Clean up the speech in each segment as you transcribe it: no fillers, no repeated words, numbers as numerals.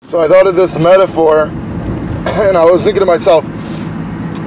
So I thought of this metaphor, and I was thinking to myself,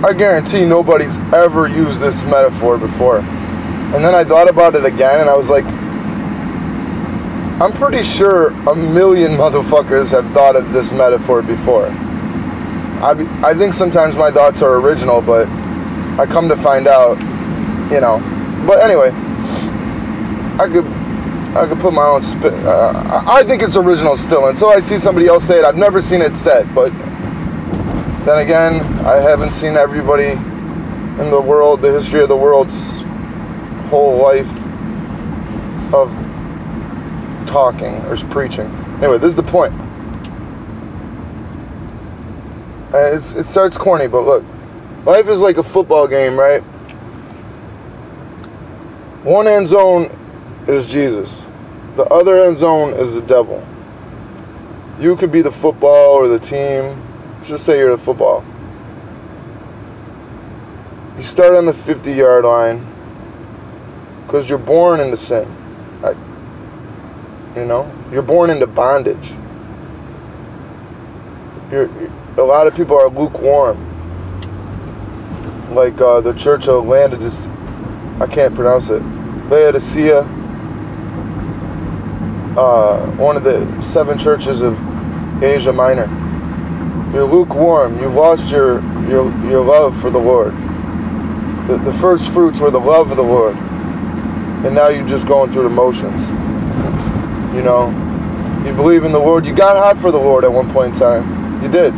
I guarantee nobody's ever used this metaphor before. And then I thought about it again, and I was like, I'm pretty sure a million motherfuckers have thought of this metaphor before. I think sometimes my thoughts are original, but I come to find out, But anyway, I could put my own spin. I think it's original still until I see somebody else say it. I've never seen it said, but then again, I haven't seen everybody in the world, the history of the world's whole life of talking or preaching. Anyway, this is the point. It starts corny, but look, life is like a football game, right? One end zone is Jesus. The other end zone is the devil. You could be the football or the team. Let's just say you're the football. You start on the 50-yard line because you're born into sin. You're born into bondage. A lot of people are lukewarm. Like the church of Laodicea, I can't pronounce it. Laodicea, one of the 7 churches of Asia Minor. You're lukewarm. You've lost your love for the Lord. The first fruits were the love of the Lord, and now you're just going through the motions. You believe in the Lord. You got hot for the Lord at one point in time. You did,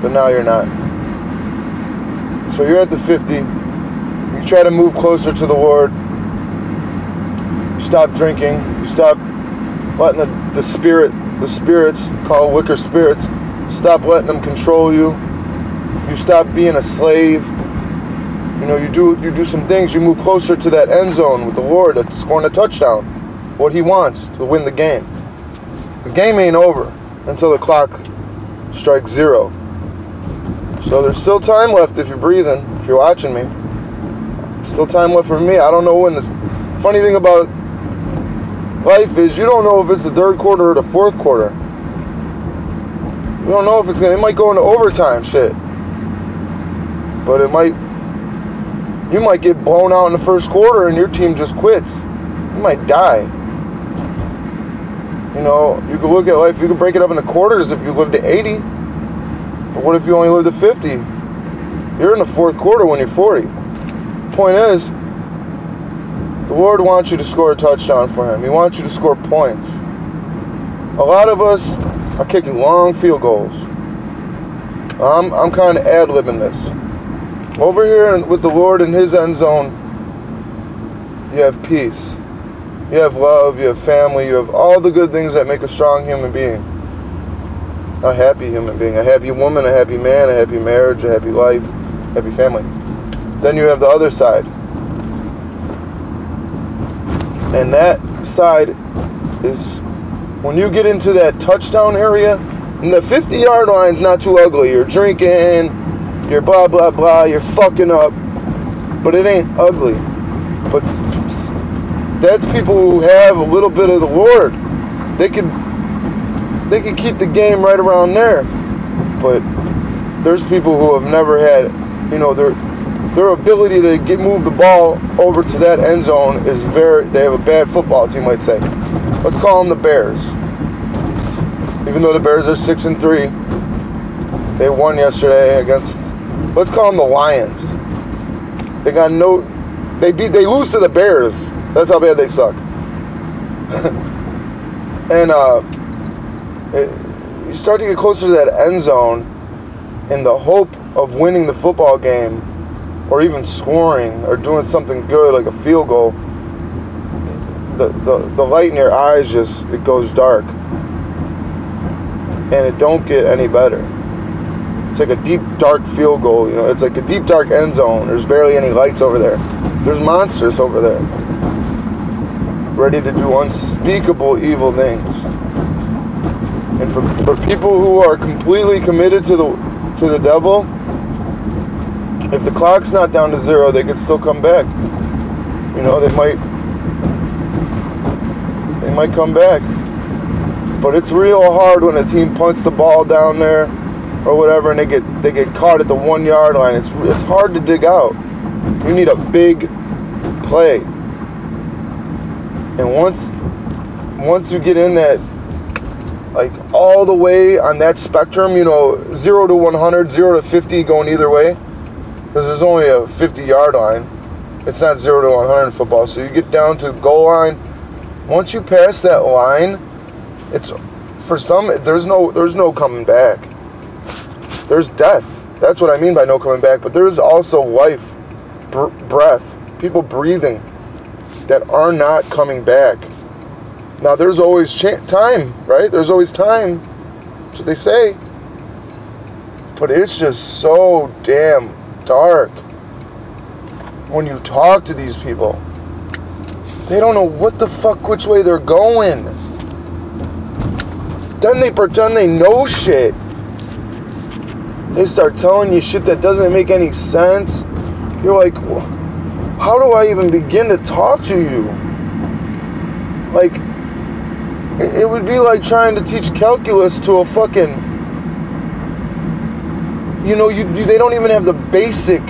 but now you're not. So you're at the 50. You try to move closer to the Lord. You stop drinking. You stop letting the spirits, called liquor spirits, stop letting them control you. You stop being a slave. You do some things. You move closer to that end zone with the Lord that's scoring a touchdown. What He wants to win the game. The game ain't over until the clock strikes 0. So there's still time left if you're breathing, if you're watching me. Still time left for me. I don't know when this. Funny thing about life is you don't know if it's the 3rd quarter or the 4th quarter. You don't know if it might go into overtime shit. But you might get blown out in the 1st quarter and your team just quits. You might die. You could look at life, you could break it up into quarters if you lived to 80. But what if you only lived to 50? You're in the 4th quarter when you're 40. Point is, the Lord wants you to score a touchdown for Him. He wants you to score points. A lot of us are kicking long field goals. I'm kind of ad-libbing this. Over here with the Lord in His end zone, you have peace. You have love, you have family, you have all the good things that make a strong human being. A happy human being, a happy woman, a happy man, a happy marriage, a happy life, happy family. Then you have the other side. And that side is when you get into that touchdown area, and the 50-yard line's not too ugly. You're drinking, you're blah, blah, blah, you're fucking up. But it ain't ugly. But that's people who have a little bit of the Lord. They could keep the game right around there. But there's people who have never had, their ability to move the ball over to that end zone is they have a bad football team, let's say. Let's call them the Bears. Even though the Bears are 6-3, they won yesterday against, let's call them the Lions. They lose to the Bears. That's how bad they suck. And you start to get closer to that end zone in the hope of winning the football game or even scoring or doing something good like a field goal. The light in your eyes it goes dark. And it don't get any better. It's like a deep, dark field goal. It's like a deep, dark end zone. There's barely any lights over there. There's monsters over there, ready to do unspeakable evil things. And for people who are completely committed to the devil, if the clock's not down to 0, they could still come back. They might come back. But it's real hard when a team punts the ball down there or whatever, and they get caught at the 1 yard line. It's hard to dig out. You need a big play. And once you get in that, like all the way on that spectrum, 0 to 100, 0 to 50 going either way, because there's only a 50-yard line. It's not 0 to 100 in football. So you get down to the goal line. Once you pass that line, it's for some there's no coming back. There's death. That's what I mean by no coming back. But there is also life, breath, people breathing that are not coming back. Now, there's always time, right? There's always time. That's what they say. But it's just so damn dark when you talk to these people. They don't know what the fuck, which way they're going. Then they pretend they know shit. They start telling you shit that doesn't make any sense. You're like, how do I even begin to talk to you? Like, it would be like trying to teach calculus to a fucking, they don't even have the basic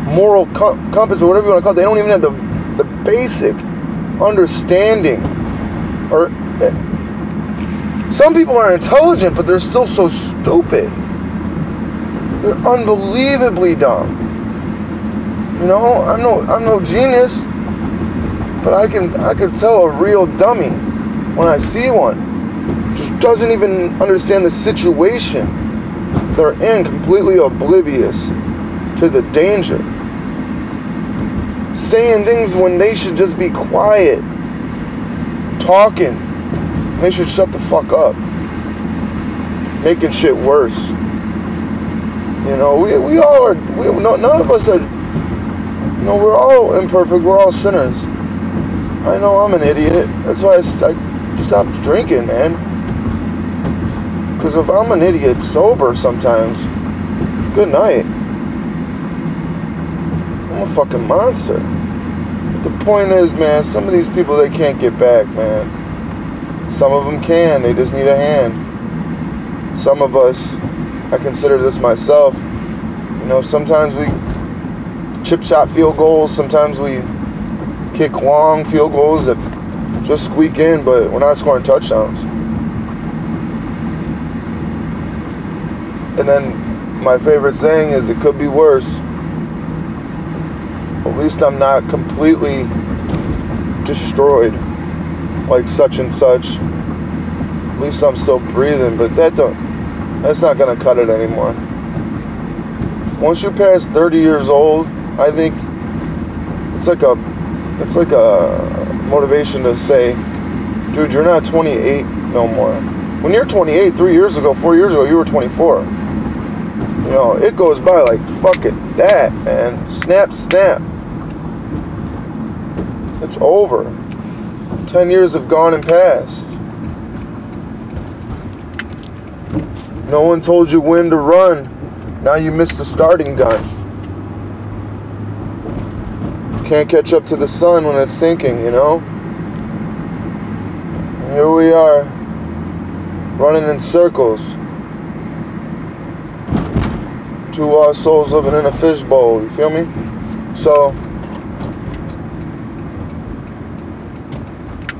moral compass or whatever you want to call it. They don't even have the basic understanding. Or some people are intelligent, but they're still so stupid. They're unbelievably dumb. I'm no genius, but I can tell a real dummy when I see one. Just doesn't even understand the situation they're in, completely oblivious to the danger. Saying things when they should just be quiet. Talking. They should shut the fuck up. Making shit worse. We all are, none of us are, we're all imperfect, we're all sinners. I know I'm an idiot. That's why I stopped drinking, man. Because if I'm an idiot sober sometimes, good night. I'm a fucking monster. But the point is, man, some of these people, they can't get back, man. Some of them can. They just need a hand. Some of us, I consider this myself, sometimes we chip shot field goals, sometimes we kick long field goals that just squeak in, but we're not scoring touchdowns. And then my favorite saying is, it could be worse. At least I'm not completely destroyed like such and such. At least I'm still breathing, but that's not gonna cut it anymore. Once you pass 30 years old, I think it's like a motivation to say, dude, you're not 28 no more. When you're 28, 3 years ago, 4 years ago, you were 24. It goes by like fucking that, man. Snap, snap. It's over. 10 years have gone and passed. No one told you when to run. Now you missed the starting gun. Can't catch up to the sun when it's sinking, And here we are, running in circles. Two lost souls living in a fishbowl, you feel me? So,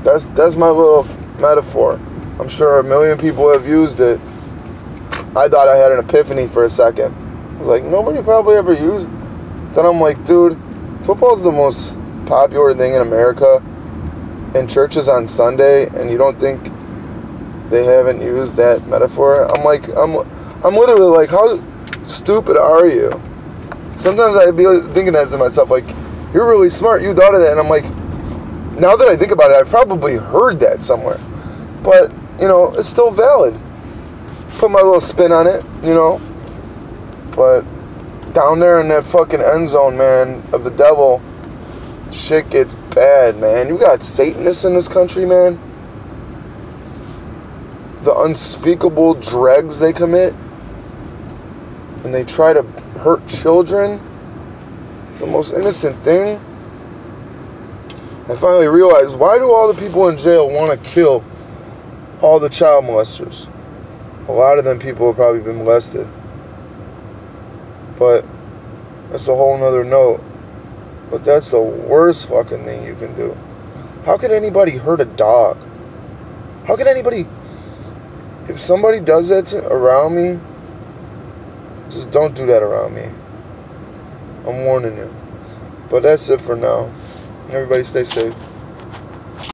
that's my little metaphor. I'm sure a million people have used it. I thought I had an epiphany for a second. I was like, nobody probably ever used. Then I'm like, dude, football's the most popular thing in America, in churches on Sunday, and you don't think they haven't used that metaphor? I'm like, I'm literally like, how stupid are you? Sometimes I'd be thinking that to myself, like, you're really smart, you thought of that, and I'm like, now that I think about it, I've probably heard that somewhere, but, it's still valid. Put my little spin on it, but down there in that fucking end zone, man, of the devil, shit gets bad, man. You got Satanists in this country, man. The unspeakable dregs they commit, and they try to hurt children, the most innocent thing. I finally realized, why do all the people in jail want to kill all the child molesters. A lot of them people have probably been molested. But that's a whole nother note. But that's the worst fucking thing you can do. How could anybody hurt a dog? How could anybody... If somebody does that around me, just don't do that around me. I'm warning you. But that's it for now. Everybody stay safe.